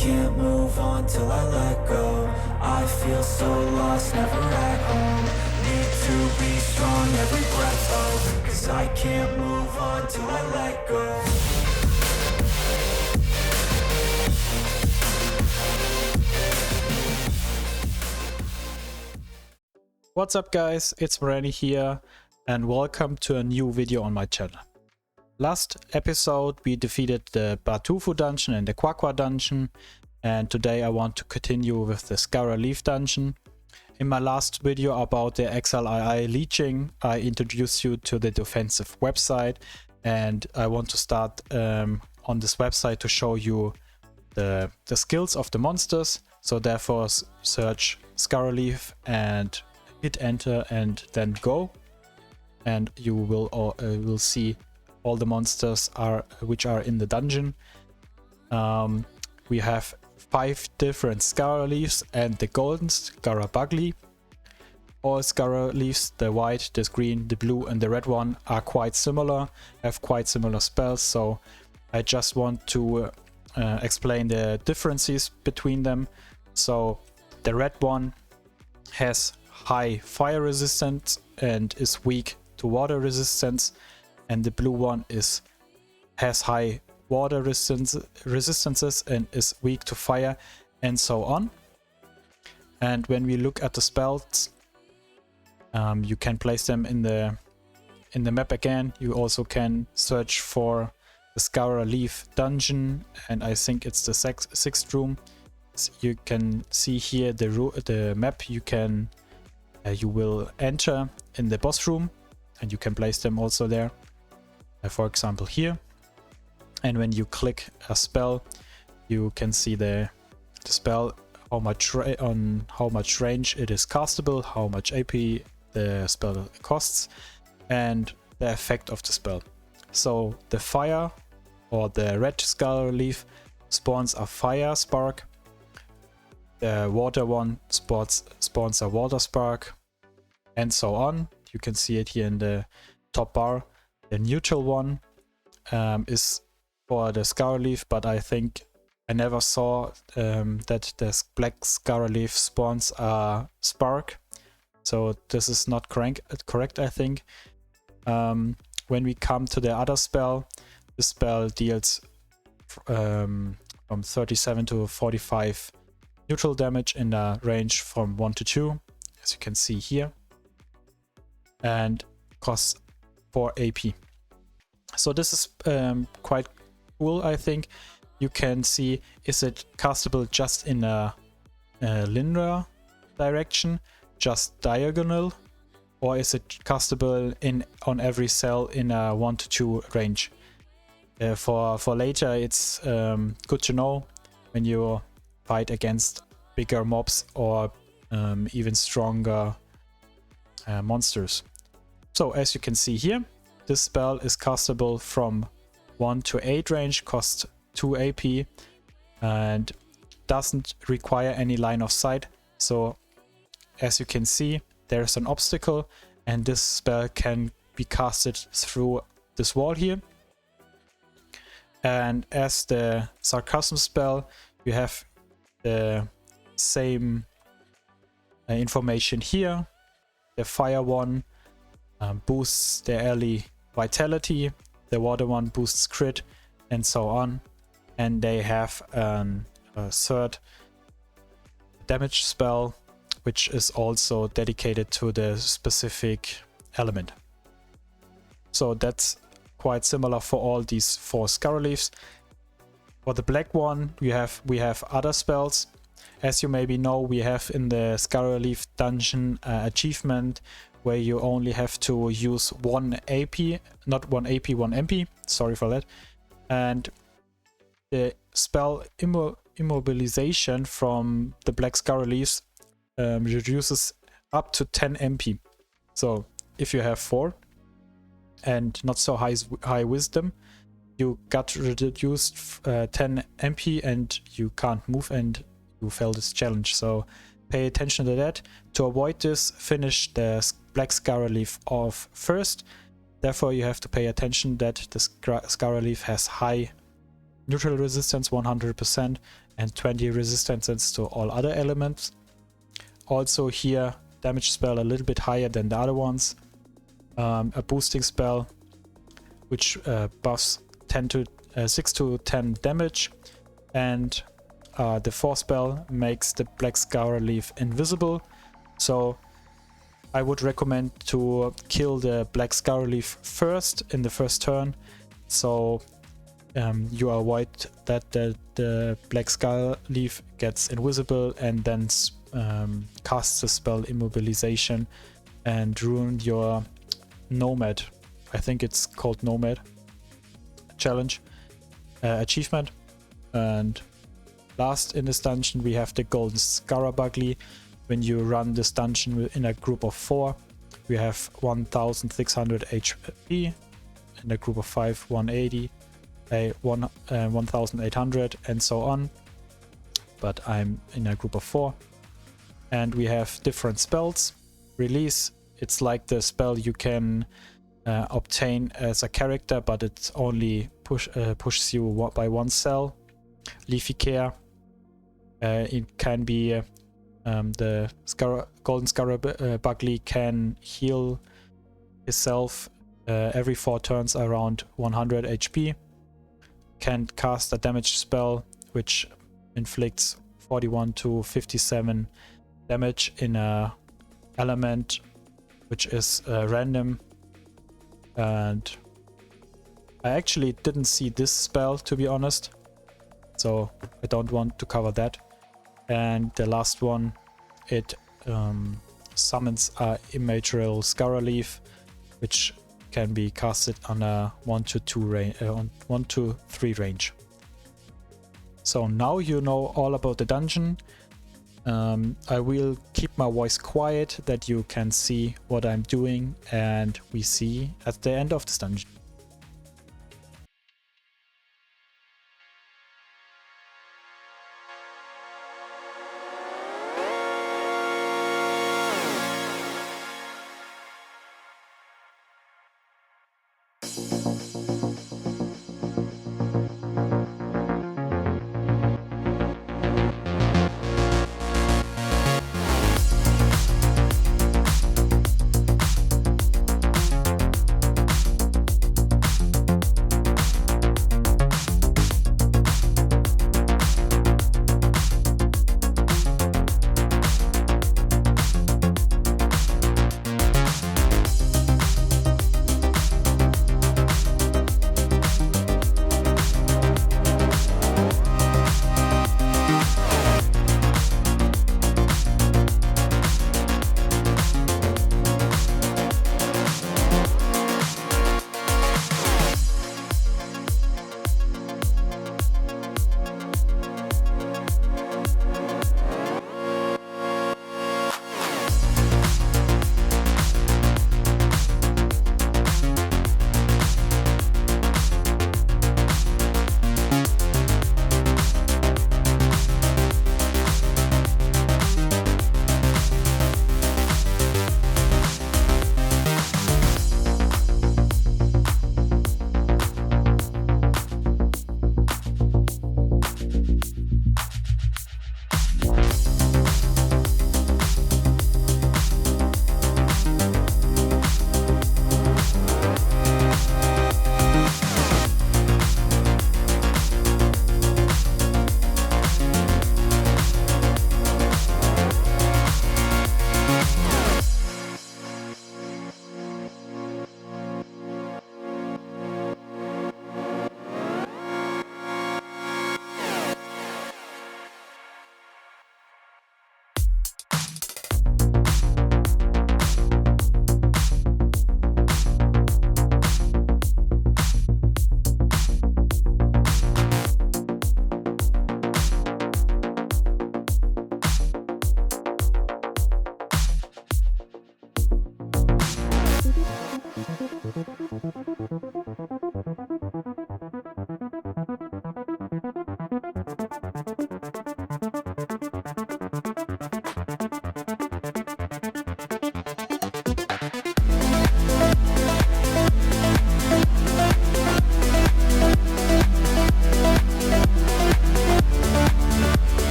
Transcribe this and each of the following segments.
can't move on till I let go. I feel so lost, never at home. Need to be strong, every breath hold. Cause I can't move on till I let go. What's up guys, it's Morrany here and welcome to a new video on my channel. Last episode we defeated the Dofus dungeon and the Quaqua dungeon, and today I want to continue with the Scaraleaf Dungeon. In my last video about the XLII leeching, I introduced you to the defensive website, and I want to start on this website to show you the skills of the monsters. So therefore search Scaraleaf and hit enter and then go, and you will see all the monsters which are in the dungeon. We have 5 different Scaraleafs and the golden Scarabugly. All Scaraleafs, the white, the green, the blue and the red one, are quite similar, have quite similar spells, so I just want to explain the differences between them. So the red one has high fire resistance and is weak to water resistance, and the blue one has high water resistances and is weak to fire, and so on. And when we look at the spells, you can place them in the map again. You also can search for the Scaraleaf Dungeon, and I think it's the 6th room. So you can see here the map. You will enter in the boss room, and you can place them also there, for example here. And when you click a spell, you can see the spell, how much range it is castable, how much AP the spell costs, and the effect of the spell. So the fire or the red Scaraleaf spawns a fire spark. The water one spawns a water spark, and so on. You can see it here in the top bar. The neutral one is for the Scaraleaf, but I think I never saw that the black Scaraleaf spawns a spark. So this is not correct, I think. When we come to the other spell, the spell deals from 37 to 45 neutral damage in a range from 1 to 2, as you can see here, and costs 4 AP. So this is quite cool, I think. You can see, is it castable just in a linear direction, just diagonal, or is it castable on every cell in a 1 to 2 range? For later, it's good to know when you fight against bigger mobs or even stronger monsters. So as you can see here, this spell is castable from 1 to 8 range, costs 2 AP, and doesn't require any line of sight. So as you can see, there's an obstacle, and this spell can be casted through this wall here. And as the sarcasm spell, you have the same information here. The fire one boosts the ally vitality, the water one boosts crit, and so on. And they have a third damage spell, which is also dedicated to the specific element. So that's quite similar for all these 4 Scaraleafs. For the black one, we have other spells. As you maybe know, we have in the Scaraleaf Dungeon achievement where you only have to use 1 AP, not 1 AP, 1 MP, sorry for that. And the spell immobilization from the black Scaraleafs reduces up to 10 MP. So if you have 4 and not so high wisdom, you got reduced 10 MP and you can't move and you fail this challenge. So pay attention to that. To avoid this, finish the black Scaraleaf off first. Therefore you have to pay attention that the Scaraleaf has high neutral resistance 100% and 20 resistances to all other elements. Also here, damage spell a little bit higher than the other ones. A boosting spell which buffs 6 to 10 damage, and the 4th spell makes the Black Scaraleaf invisible. So I would recommend to kill the Black Scaraleaf first in the first turn, so you avoid that the Black Scaraleaf gets invisible and then casts the spell Immobilization and ruin your Nomad. I think it's called Nomad challenge achievement. And last in this dungeon we have the Golden Scarabugly. When you run this dungeon in a group of 4, we have 1600 HP, in a group of 5 180, 1800, and so on, but I'm in a group of 4. And we have different spells. Release, it's like the spell you can obtain as a character, but it only pushes you by 1 cell. Leafy Care, it can be the Golden Scarabugly can heal himself every 4 turns around 100 HP. Can cast a damage spell which inflicts 41 to 57 damage in a element which is random. And I actually didn't see this spell, to be honest, so I don't want to cover that. And the last one, it summons a immaterial Scaraleaf, which can be casted on a 1 to 2 range, on 1 to 3 range. So now you know all about the dungeon. I will keep my voice quiet that you can see what I'm doing, and we see at the end of this dungeon.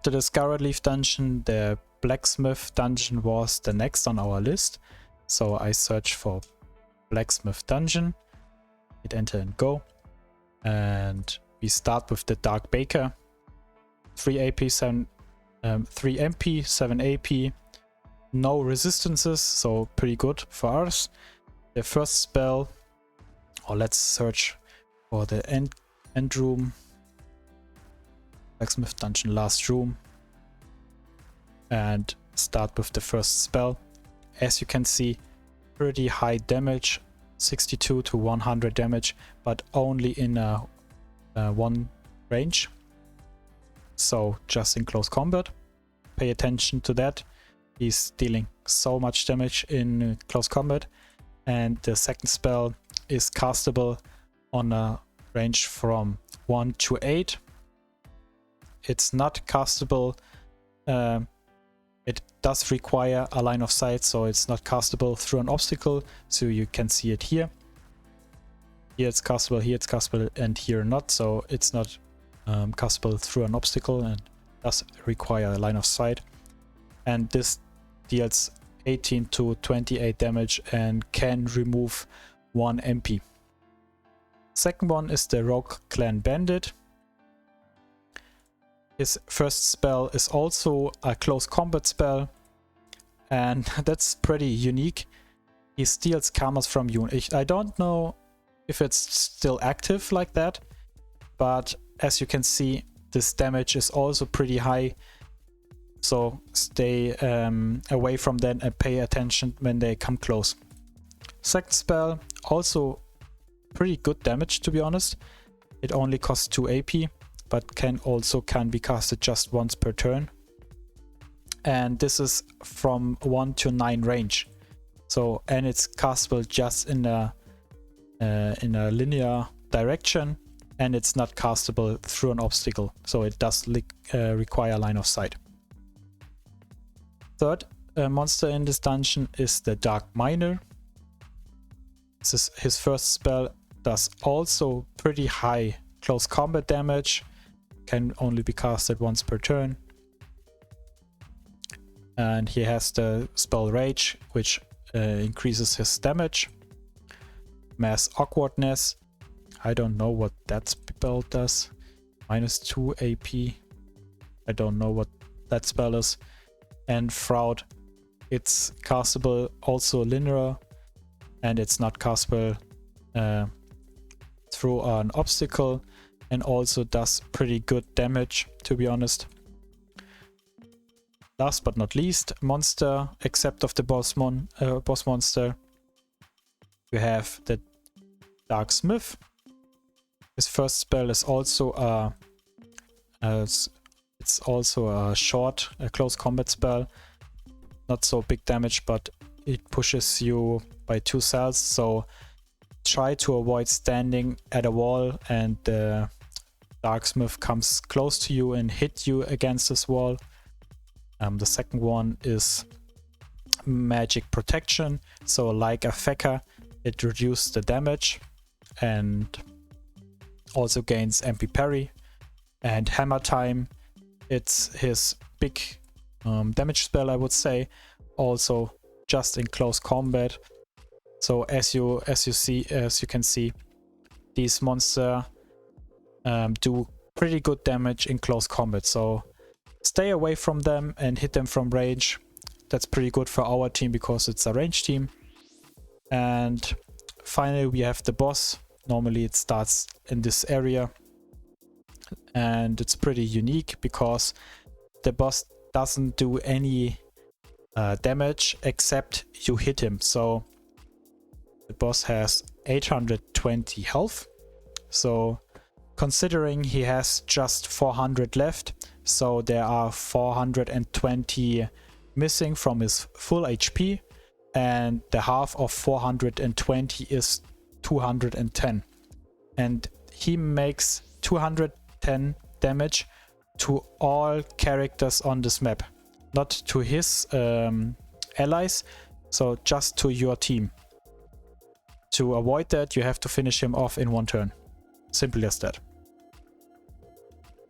After the Scaraleaf Dungeon, the Blacksmith Dungeon was the next on our list. So I searched for Blacksmith Dungeon, hit enter and go. And we start with the Dark Baker. 3 AP, 7, 3 MP, 7 AP. No resistances, so pretty good for us. The first spell, or let's search for the end room. Blacksmith Dungeon last room. And start with the first spell. As you can see, pretty high damage, 62 to 100 damage, but only in one range. So just in close combat. Pay attention to that. He's dealing so much damage in close combat. And the second spell is castable on a range from 1 to 8. It's not castable. It does require a line of sight, so it's not castable through an obstacle. So you can see it here. Here it's castable, here it's castable, and here not. So it's not castable through an obstacle and does require a line of sight. And this deals 18 to 28 damage and can remove 1 MP. Second one is the Rogue Clan Bandit. His first spell is also a close combat spell, and that's pretty unique. He steals karmas from you. I don't know if it's still active like that, but as you can see, this damage is also pretty high. So stay away from them and pay attention when they come close. Second spell, also pretty good damage, to be honest. It only costs 2 AP, but can be casted just once per turn. And this is from 1 to 9 range. So, and it's castable just in a linear direction, and it's not castable through an obstacle. So it does require line of sight. Third monster in this dungeon is the Dark Miner. This is his first spell, does also pretty high close combat damage. Can only be casted once per turn. And he has the spell Rage, which increases his damage. Mass Awkwardness. I don't know what that spell does. -2 AP. I don't know what that spell is. And Fraud. It's castable also linear, and it's not castable through an obstacle, and also does pretty good damage, to be honest. Last but not least, monster, except of the boss monster, you have the Dark Smith. His first spell is also it's also a short, close combat spell. Not so big damage, but it pushes you by 2 cells. So try to avoid standing at a wall and the Darksmith comes close to you and hit you against this wall. The second one is Magic Protection. So like a Fecker, it reduces the damage and also gains MP parry. And Hammer Time, it's his big damage spell, I would say, also just in close combat. So as you can see, these monsters do pretty good damage in close combat. So stay away from them and hit them from range. That's pretty good for our team because it's a range team. And finally we have the boss. Normally it starts in this area. And it's pretty unique because the boss doesn't do any damage except you hit him. So the boss has 820 health. So considering he has just 400 left, so there are 420 missing from his full HP, and the half of 420 is 210. And he makes 210 damage to all characters on this map, not to his allies, so just to your team. To avoid that, you have to finish him off in 1 turn. Simple as that.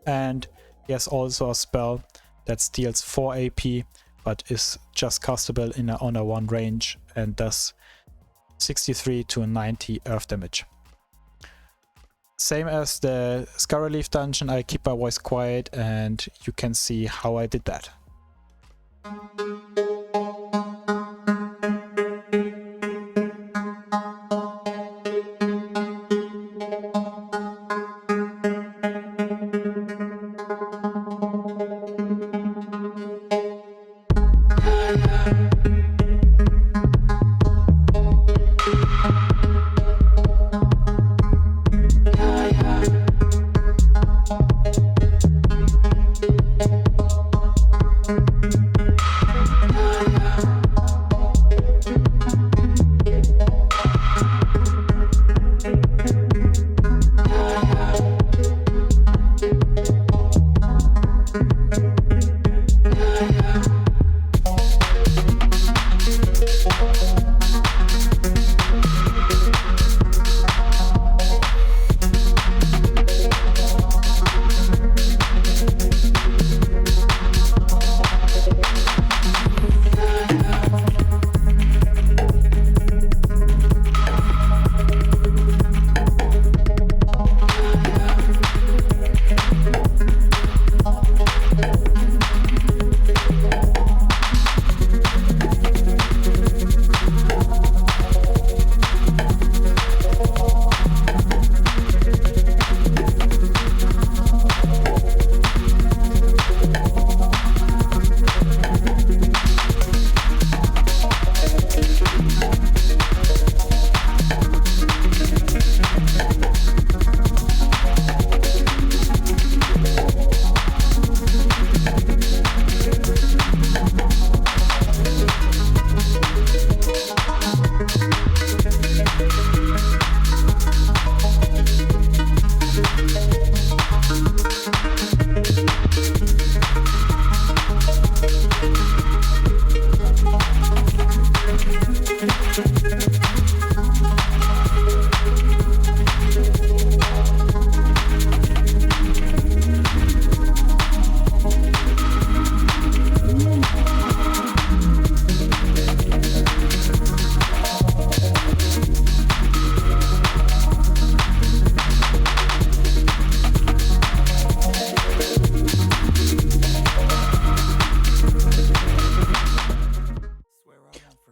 And he has also a spell that deals 4 AP but is just castable in on a 1 range and does 63 to 90 earth damage. Same as the Scaraleaf Dungeon, I keep my voice quiet and you can see how I did that.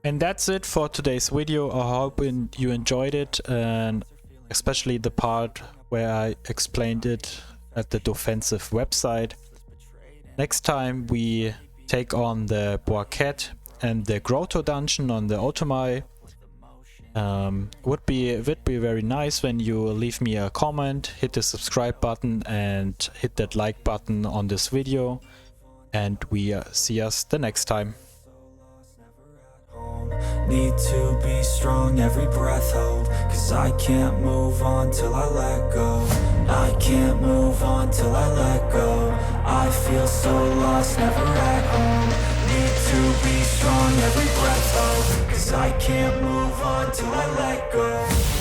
And that's it for today's video. I hope you enjoyed it, and especially the part where I explained it at the defensive website. Next time we take on the Boaket and the Grotto dungeon on the Otomai. Would be very nice when you leave me a comment, hit the subscribe button and hit that like button on this video, and we see us the next time. Need to be strong, every breath hold, cause I can't move on till I let go. I can't move on till I let go. I feel so lost, never at home. Need to be strong, every breath hold, cause I can't move on till I let go.